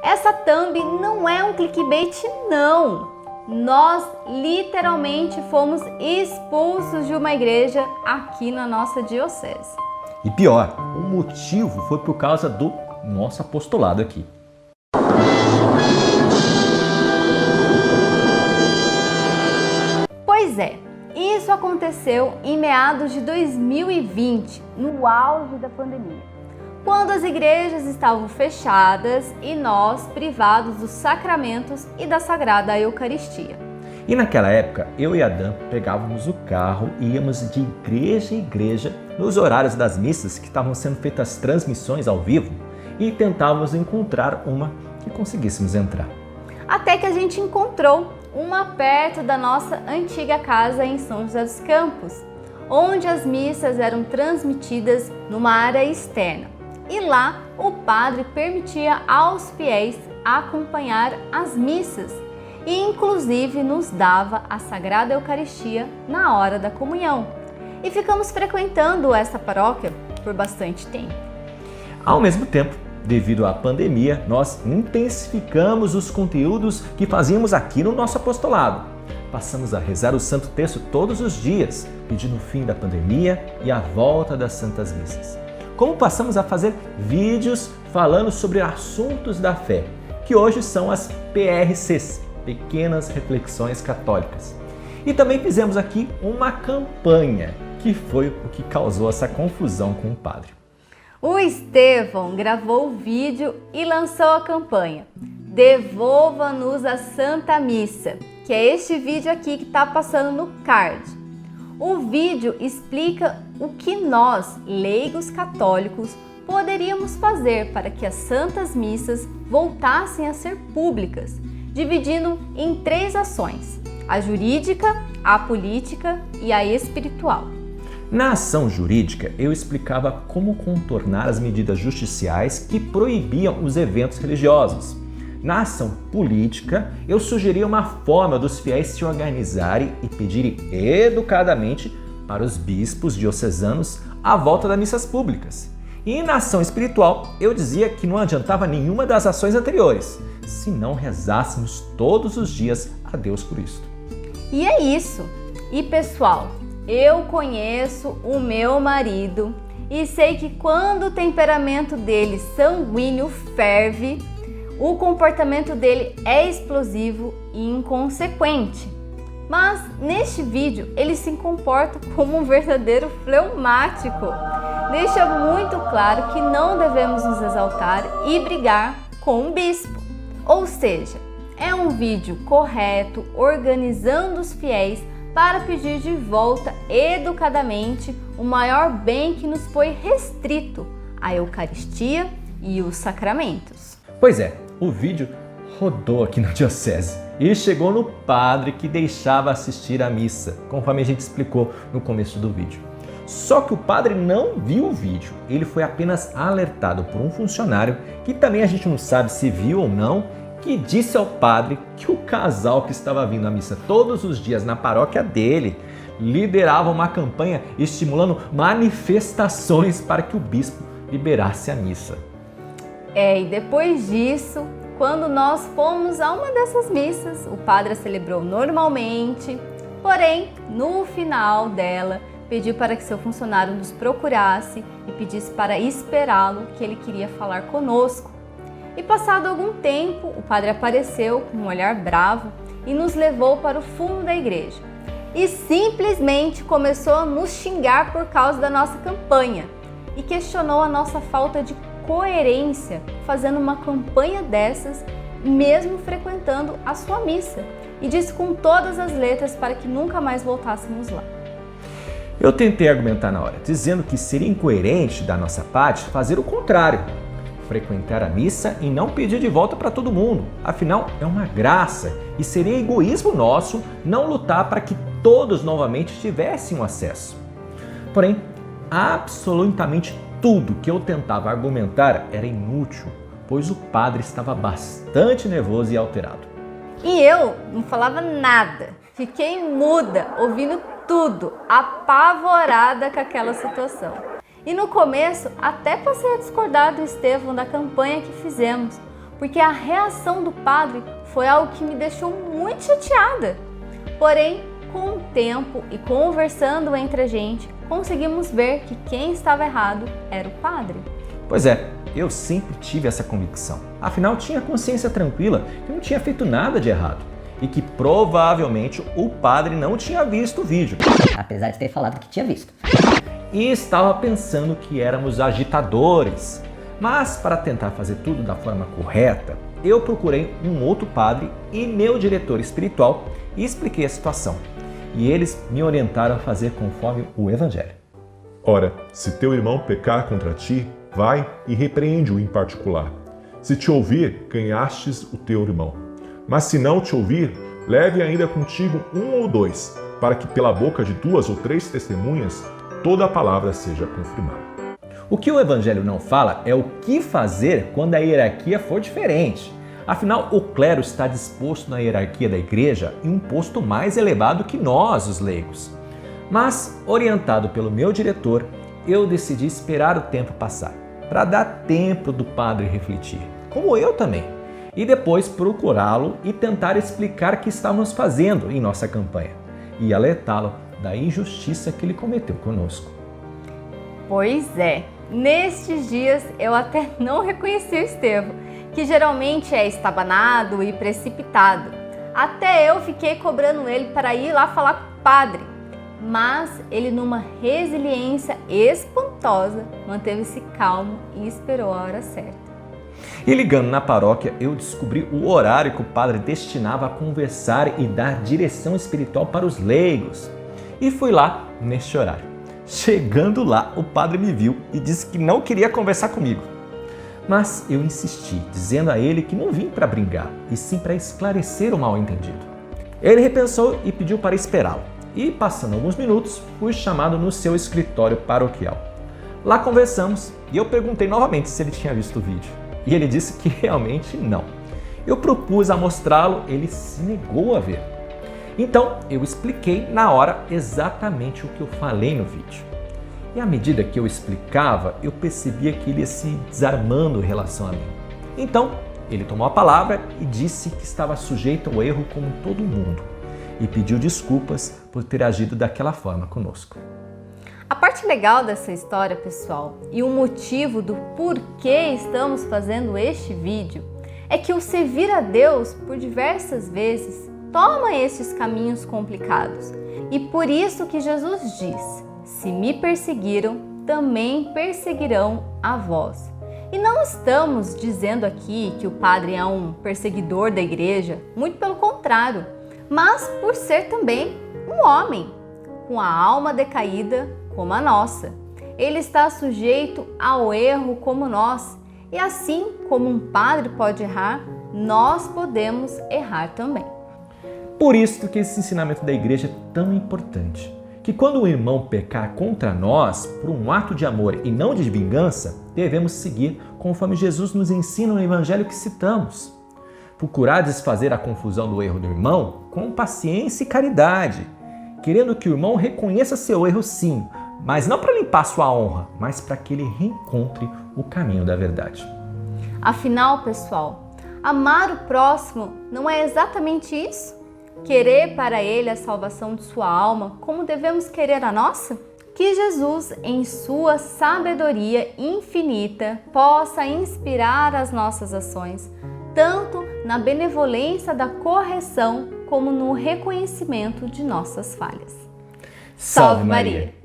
Essa thumb não é um clickbait, não. Nós literalmente fomos expulsos de uma igreja aqui na nossa diocese. E pior, o motivo foi por causa do nosso apostolado aqui. Pois é, isso aconteceu em meados de 2020, no auge da pandemia, quando as igrejas estavam fechadas e nós privados dos sacramentos e da Sagrada Eucaristia. E naquela época, eu e Adam pegávamos o carro e íamos de igreja em igreja nos horários das missas que estavam sendo feitas transmissões ao vivo e tentávamos encontrar uma que conseguíssemos entrar. Até que a gente encontrou uma perto da nossa antiga casa em São José dos Campos, onde as missas eram transmitidas numa área externa. E lá o padre permitia aos fiéis acompanhar as missas e inclusive nos dava a Sagrada Eucaristia na hora da comunhão. E ficamos frequentando essa paróquia por bastante tempo. Ao mesmo tempo, devido à pandemia, nós intensificamos os conteúdos que fazíamos aqui no nosso apostolado. Passamos a rezar o Santo Terço todos os dias, pedindo o fim da pandemia e a volta das Santas Missas. Como passamos a fazer vídeos falando sobre assuntos da fé, que hoje são as PRCs, Pequenas Reflexões Católicas. E também fizemos aqui uma campanha, que foi o que causou essa confusão com o padre. O Estevão gravou o vídeo e lançou a campanha Devolva-nos a Santa Missa, que é este vídeo aqui que está passando no card. O vídeo explica o que nós, leigos católicos, poderíamos fazer para que as Santas Missas voltassem a ser públicas, dividindo em 3 ações: a jurídica, a política e a espiritual. Na ação jurídica, eu explicava como contornar as medidas judiciais que proibiam os eventos religiosos. Na ação política, eu sugeria uma forma dos fiéis se organizarem e pedirem educadamente para os bispos diocesanos a volta das missas públicas. E na ação espiritual, eu dizia que não adiantava nenhuma das ações anteriores, se não rezássemos todos os dias a Deus por isto. E é isso. E pessoal, eu conheço o meu marido e sei que quando o temperamento dele sanguíneo ferve, o comportamento dele é explosivo e inconsequente. Mas neste vídeo ele se comporta como um verdadeiro fleumático. Deixa muito claro que não devemos nos exaltar e brigar com o bispo. Ou seja, é um vídeo correto, organizando os fiéis para pedir de volta educadamente o maior bem que nos foi restrito, a Eucaristia e os sacramentos. Pois é, o vídeo rodou aqui na diocese e chegou no padre que deixava assistir a missa, conforme a gente explicou no começo do vídeo. Só que o padre não viu o vídeo, ele foi apenas alertado por um funcionário, que também a gente não sabe se viu ou não, que disse ao padre que o casal que estava vindo à missa todos os dias na paróquia dele liderava uma campanha estimulando manifestações para que o bispo liberasse a missa. E depois disso, quando nós fomos a uma dessas missas, o padre a celebrou normalmente, porém, no final dela, pediu para que seu funcionário nos procurasse e pedisse para esperá-lo, que ele queria falar conosco. E passado algum tempo, o padre apareceu com um olhar bravo e nos levou para o fundo da igreja. E simplesmente começou a nos xingar por causa da nossa campanha e questionou a nossa falta de coerência fazendo uma campanha dessas, mesmo frequentando a sua missa. E disse com todas as letras para que nunca mais voltássemos lá. Eu tentei argumentar na hora, dizendo que seria incoerente da nossa parte fazer o contrário. Frequentar a missa e não pedir de volta para todo mundo. Afinal, é uma graça e seria egoísmo nosso não lutar para que todos novamente tivessem o acesso. Porém, absolutamente tudo que eu tentava argumentar era inútil, pois o padre estava bastante nervoso e alterado. E eu não falava nada, fiquei muda, ouvindo tudo, apavorada com aquela situação. E no começo até passei a discordar do Estevão da campanha que fizemos, porque a reação do padre foi algo que me deixou muito chateada. Porém, com o tempo e conversando entre a gente, conseguimos ver que quem estava errado era o padre. Pois é, eu sempre tive essa convicção. Afinal, tinha consciência tranquila que não tinha feito nada de errado e que provavelmente o padre não tinha visto o vídeo. Apesar de ter falado que tinha visto. E estava pensando que éramos agitadores. Mas para tentar fazer tudo da forma correta, eu procurei um outro padre e meu diretor espiritual e expliquei a situação. E eles me orientaram a fazer conforme o Evangelho. Ora, se teu irmão pecar contra ti, vai e repreende-o em particular. Se te ouvir, ganhastes o teu irmão. Mas se não te ouvir, leve ainda contigo um ou dois, para que pela boca de 2 ou 3 testemunhas toda a palavra seja confirmada. O que o Evangelho não fala é o que fazer quando a hierarquia for diferente. Afinal, o clero está disposto na hierarquia da igreja em um posto mais elevado que nós, os leigos. Mas, orientado pelo meu diretor, eu decidi esperar o tempo passar, para dar tempo do padre refletir, como eu também, e depois procurá-lo e tentar explicar o que estávamos fazendo em nossa campanha e alertá-lo da injustiça que ele cometeu conosco. Pois é, nestes dias eu até não reconheci o Estevão, que geralmente é estabanado e precipitado. Até eu fiquei cobrando ele para ir lá falar com o padre, mas ele, numa resiliência espantosa, manteve-se calmo e esperou a hora certa. E ligando na paróquia, eu descobri o horário que o padre destinava a conversar e dar direção espiritual para os leigos. E fui lá neste horário. Chegando lá, o padre me viu e disse que não queria conversar comigo. Mas eu insisti, dizendo a ele que não vim para brigar, e sim para esclarecer o mal-entendido. Ele repensou e pediu para esperá-lo. E, passando alguns minutos, fui chamado no seu escritório paroquial. Lá conversamos e eu perguntei novamente se ele tinha visto o vídeo. E ele disse que realmente não. Eu propus a mostrá-lo, ele se negou a ver. Então, eu expliquei na hora exatamente o que eu falei no vídeo. E à medida que eu explicava, eu percebia que ele ia se desarmando em relação a mim. Então, ele tomou a palavra e disse que estava sujeito ao erro como todo mundo. E pediu desculpas por ter agido daquela forma conosco. A parte legal dessa história, pessoal, e o motivo do porquê estamos fazendo este vídeo, é que o servir a Deus por diversas vezes toma estes caminhos complicados. E por isso que Jesus diz: se me perseguiram, também perseguirão a vós. E não estamos dizendo aqui que o padre é um perseguidor da igreja, muito pelo contrário, mas por ser também um homem, com a alma decaída como a nossa. Ele está sujeito ao erro como nós, e assim como um padre pode errar, nós podemos errar também. Por isso que esse ensinamento da igreja é tão importante, que quando o irmão pecar contra nós por um ato de amor e não de vingança, devemos seguir conforme Jesus nos ensina no evangelho que citamos. Procurar desfazer a confusão do erro do irmão com paciência e caridade, querendo que o irmão reconheça seu erro sim, mas não para limpar sua honra, mas para que ele reencontre o caminho da verdade. Afinal, pessoal, amar o próximo não é exatamente isso? Querer para ele a salvação de sua alma como devemos querer a nossa? Que Jesus, em sua sabedoria infinita, possa inspirar as nossas ações, tanto na benevolência da correção como no reconhecimento de nossas falhas. Salve Maria!